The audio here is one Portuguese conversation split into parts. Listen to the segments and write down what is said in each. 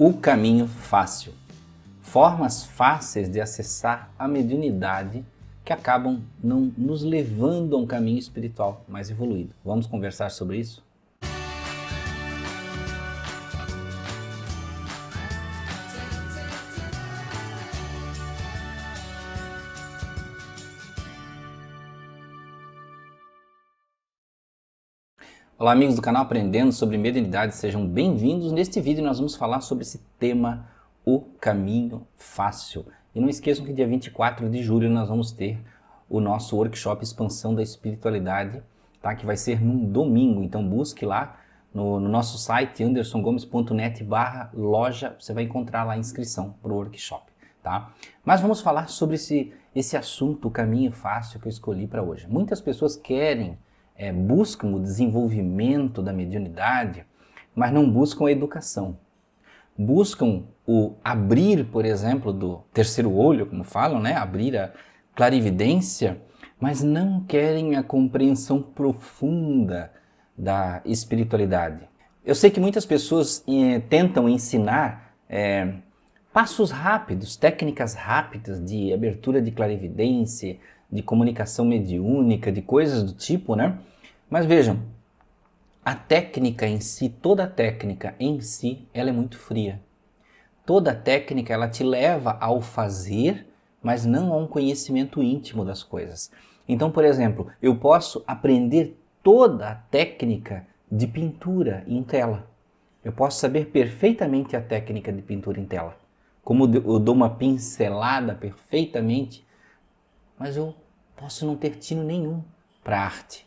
O caminho fácil. Formas fáceis de acessar a mediunidade que acabam não nos levando a um caminho espiritual mais evoluído. Vamos conversar sobre isso? Olá amigos do canal Aprendendo sobre Mediunidade, sejam bem-vindos. Neste vídeo nós vamos falar sobre esse tema, o caminho fácil. E não esqueçam que dia 24 de julho nós vamos ter o nosso workshop Expansão da Espiritualidade, tá? Que vai ser num domingo, então busque lá no nosso site andersongomes.net/loja, você vai encontrar lá a inscrição para o workshop, tá? Mas vamos falar sobre esse assunto, o caminho fácil que eu escolhi para hoje. Muitas pessoas buscam o desenvolvimento da mediunidade, mas não buscam a educação. Buscam o abrir, por exemplo, do terceiro olho, como falam, né? Abrir a clarividência, mas não querem a compreensão profunda da espiritualidade. Eu sei que muitas pessoas tentam ensinar passos rápidos, técnicas rápidas de abertura de clarividência, de comunicação mediúnica, de coisas do tipo, né? Mas vejam, a técnica em si, toda técnica em si, ela é muito fria. Toda técnica, ela te leva ao fazer, mas não a um conhecimento íntimo das coisas. Então, por exemplo, eu posso aprender toda a técnica de pintura em tela. Eu posso saber perfeitamente a técnica de pintura em tela. Como eu dou uma pincelada perfeitamente, mas eu posso não ter tino nenhum para a arte.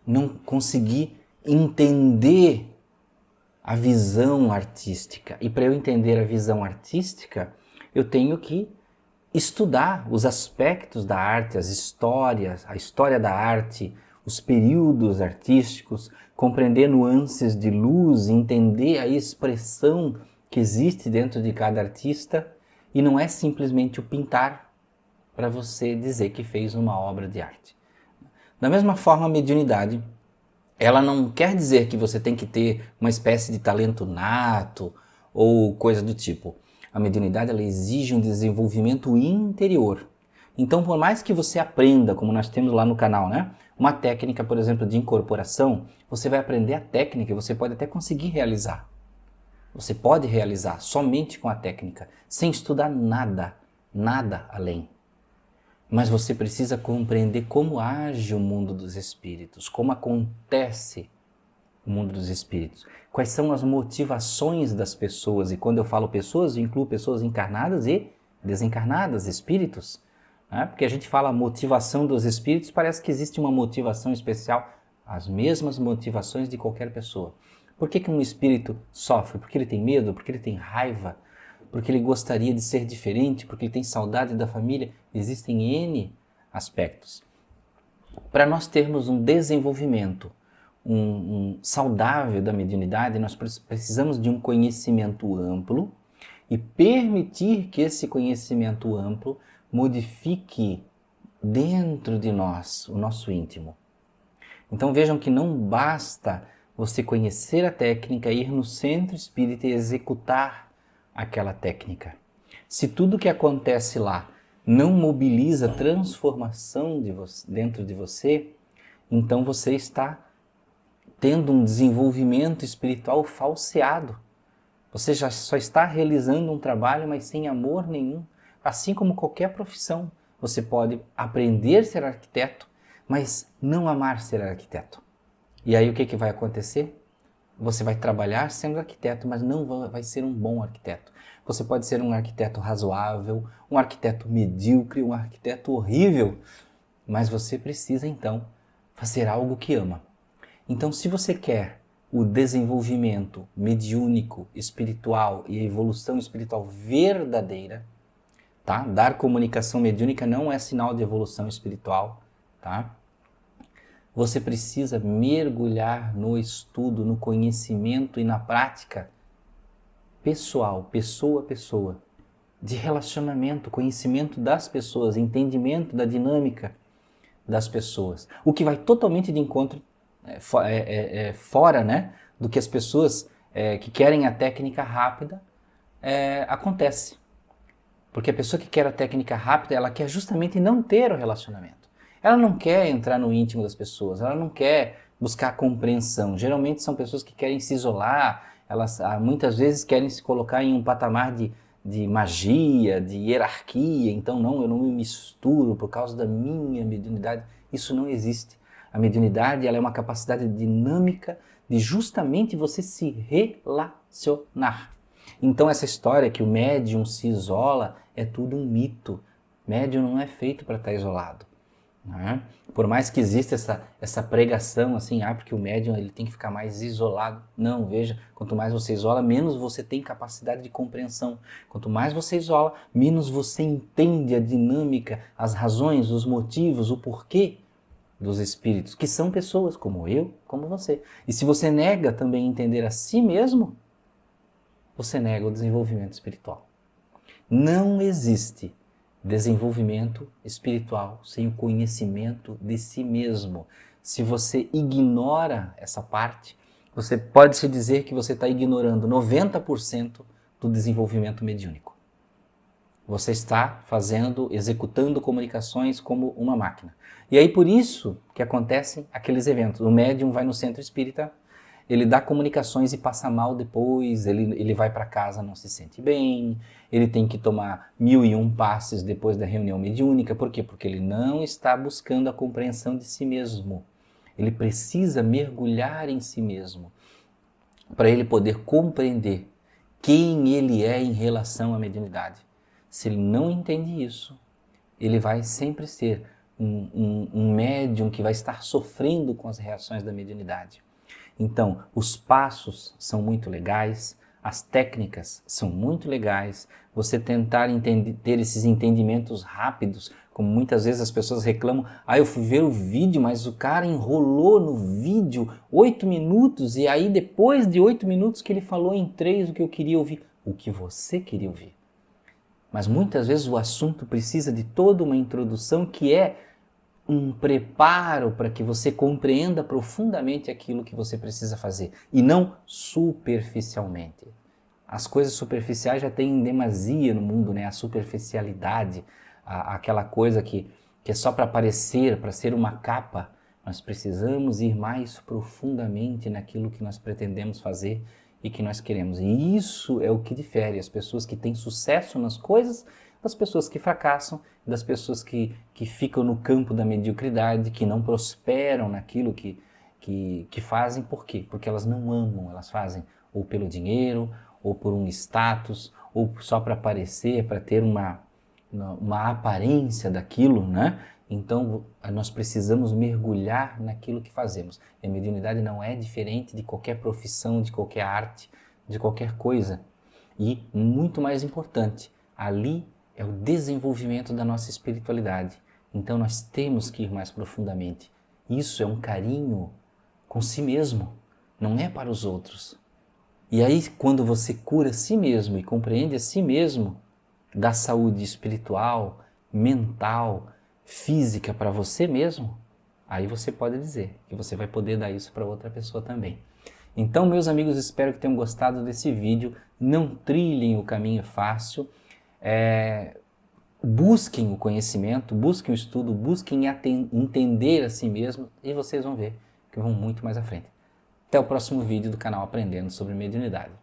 Não conseguir entender a visão artística. E para eu entender a visão artística, eu tenho que estudar os aspectos da arte, as histórias, a história da arte, os períodos artísticos, compreender nuances de luz, entender a expressão que existe dentro de cada artista. E não é simplesmente o pintar para você dizer que fez uma obra de arte. Da mesma forma, a mediunidade, ela não quer dizer que você tem que ter uma espécie de talento nato ou coisa do tipo. A mediunidade, ela exige um desenvolvimento interior. Então, por mais que você aprenda, como nós temos lá no canal, né? Uma técnica, por exemplo, de incorporação, você vai aprender a técnica e você pode até conseguir realizar. Você pode realizar somente com a técnica, sem estudar nada além. Mas você precisa compreender como age o mundo dos espíritos, como acontece o mundo dos espíritos, quais são as motivações das pessoas. E quando eu falo pessoas, eu incluo pessoas encarnadas e desencarnadas, espíritos. Né? Porque a gente fala motivação dos espíritos, parece que existe uma motivação especial, as mesmas motivações de qualquer pessoa. Por que um espírito sofre? Porque ele tem medo? Porque ele tem raiva? Porque ele gostaria de ser diferente, porque ele tem saudade da família. Existem N aspectos. Para nós termos um desenvolvimento saudável da mediunidade, nós precisamos de um conhecimento amplo e permitir que esse conhecimento amplo modifique dentro de nós, o nosso íntimo. Então vejam que não basta você conhecer a técnica, ir no centro espírita e executar aquela técnica. Se tudo que acontece lá não mobiliza transformação dentro de você, então você está tendo um desenvolvimento espiritual falseado. Você já só está realizando um trabalho, mas sem amor nenhum. Assim como qualquer profissão, você pode aprender a ser arquiteto, mas não amar ser arquiteto. E aí o que vai acontecer? Você vai trabalhar sendo arquiteto, mas não vai ser um bom arquiteto. Você pode ser um arquiteto razoável, um arquiteto medíocre, um arquiteto horrível, mas você precisa então fazer algo que ama. Então, se você quer o desenvolvimento mediúnico, espiritual e a evolução espiritual verdadeira, tá? Dar comunicação mediúnica não é sinal de evolução espiritual, tá? Você precisa mergulhar no estudo, no conhecimento e na prática pessoal, pessoa a pessoa, de relacionamento, conhecimento das pessoas, entendimento da dinâmica das pessoas. O que vai totalmente de encontro, fora, né, do que as pessoas que querem a técnica rápida acontece. Porque a pessoa que quer a técnica rápida, ela quer justamente não ter o relacionamento. Ela não quer entrar no íntimo das pessoas, ela não quer buscar compreensão. Geralmente são pessoas que querem se isolar, elas muitas vezes querem se colocar em um patamar de magia, de hierarquia. Então, não, eu não me misturo por causa da minha mediunidade. Isso não existe. A mediunidade, ela é uma capacidade dinâmica de justamente você se relacionar. Então essa história que o médium se isola é tudo um mito. Médium não é feito para estar isolado. Né? Por mais que exista essa pregação assim, porque o médium ele tem que ficar mais isolado. Não, veja, quanto mais você isola, menos você tem capacidade de compreensão. Quanto mais você isola, menos você entende a dinâmica, as razões, os motivos, o porquê dos espíritos, que são pessoas como eu, como você. E se você nega também entender a si mesmo, você nega o desenvolvimento espiritual. Não existe desenvolvimento espiritual sem o conhecimento de si mesmo. Se você ignora essa parte, você pode se dizer que você está ignorando 90% do desenvolvimento mediúnico. Você está executando comunicações como uma máquina. E aí por isso que acontecem aqueles eventos. O médium vai no centro espírita, ele dá comunicações e passa mal depois, ele vai para casa, não se sente bem, ele tem que tomar 1001 passes depois da reunião mediúnica. Por quê? Porque ele não está buscando a compreensão de si mesmo. Ele precisa mergulhar em si mesmo para ele poder compreender quem ele é em relação à mediunidade. Se ele não entende isso, ele vai sempre ser um médium que vai estar sofrendo com as reações da mediunidade. Então, os passos são muito legais, as técnicas são muito legais, você tentar ter esses entendimentos rápidos, como muitas vezes as pessoas reclamam, eu fui ver o vídeo, mas o cara enrolou no vídeo 8 minutos, e aí depois de 8 minutos que ele falou em 3 o que eu queria ouvir, o que você queria ouvir. Mas muitas vezes o assunto precisa de toda uma introdução que é um preparo para que você compreenda profundamente aquilo que você precisa fazer e não superficialmente. As coisas superficiais já tem em demasia no mundo, né? A superficialidade, aquela coisa que é só para aparecer, para ser uma capa. Nós precisamos ir mais profundamente naquilo que nós pretendemos fazer e que nós queremos. E isso é o que difere as pessoas que têm sucesso nas coisas das pessoas que fracassam, das pessoas que ficam no campo da mediocridade, que não prosperam naquilo que fazem. Por quê? Porque elas não amam, elas fazem ou pelo dinheiro, ou por um status, ou só para aparecer, para ter uma aparência daquilo, né? Então, nós precisamos mergulhar naquilo que fazemos. E a mediunidade não é diferente de qualquer profissão, de qualquer arte, de qualquer coisa. E, muito mais importante, ali é o desenvolvimento da nossa espiritualidade. Então, nós temos que ir mais profundamente. Isso é um carinho com si mesmo, não é para os outros. E aí, quando você cura a si mesmo e compreende a si mesmo, dá saúde espiritual, mental, física para você mesmo, aí você pode dizer que você vai poder dar isso para outra pessoa também. Então, meus amigos, espero que tenham gostado desse vídeo. Não trilhem o caminho fácil. Busquem o conhecimento, busquem o estudo, busquem entender a si mesmo e vocês vão ver que vão muito mais à frente. Até o próximo vídeo do canal Aprendendo sobre Mediunidade.